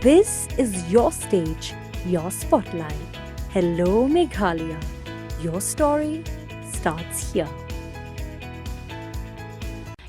This is your stage, your spotlight. Hello Meghalaya. Your story starts here.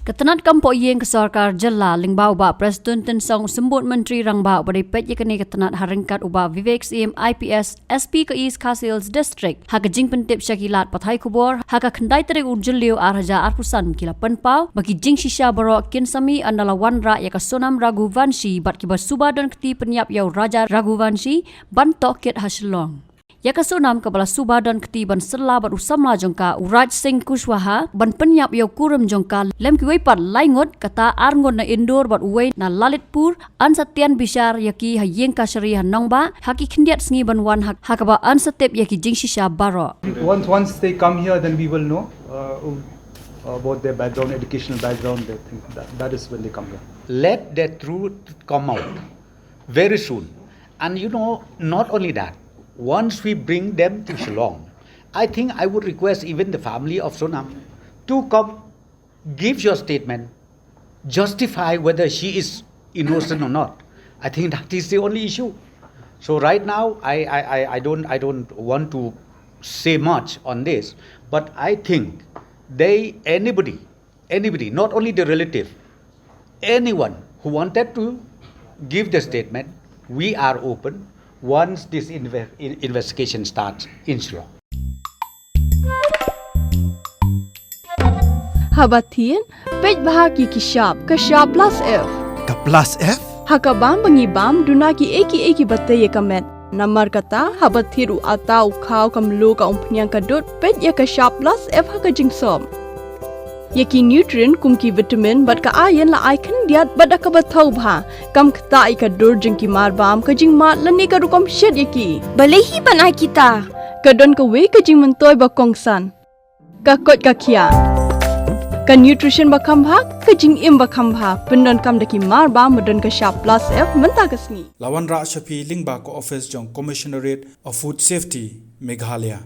Ketenat kampok yang ke sarkar jela lingbau ba Presiden tensong sembut menteri rangbau badai pet yakni ketenat haringkat uba Vivek CM IPS SP ke East Castles District haka jing pentip syakilat pathai kubor haka kendai terik urjeliu arhaja arpusan kila penpau bagi Jingshisha Baroh kinsami andala Wanrah yaka Sonam Raghuvanshi bat kiba suba Donkti Pynïap yau Raja Raghuvanshi bantok kit Shillong. Yaka Sonam kepala Subah dan Ketiban Serla bat usamla jongka Uraj Singh Kushwaha ban Pynïap yau kurum jongka lem kiwei pat laingot kata arngot na indoor bat uwei na Lalitpur ansatian bishar yaki hayeng kasari hanongba haki khindiat sngi ban wan hakaba ansatep yaki Jingshisha Baroh. Once they come here, then we will know about their background, educational background. They think that is when they come here. Let the truth come out very soon. And not only that, once we bring them to Shillong, I think I would request even the family of Sonam to come, give your statement, justify whether she is innocent or not. I think that is the only issue. So right now, I don't want to say much on this, but I think anybody, not only the relative, anyone who wanted to give the statement, we are open once this investigation starts in Shillong. Habatin, pej bahagi kishab, kashab plus F. Ka plus F? Hakabam bangibam dunaki eki batay kamet. Namar kata habathiru atau kau kamlu ka umpnyang kadut pej ya kashab plus F haka jingsom. Yaki nutrient kumki vitamin bat ka ayan la icon diat bat ka bathau bha kam khta ka dur jingki marbam ka jing mat lani ka rukom shed yaki balehi banai kita ka don ka we ka jing mentoy ba kongsan ka kot ka khia ka nutrition ba kham bha ka jing im ba kham bha pendon kam daki marbam modon ka sharp plus F menta kasni Wanrah Shafi lingba ko office jong commissionerate of food safety Meghalaya.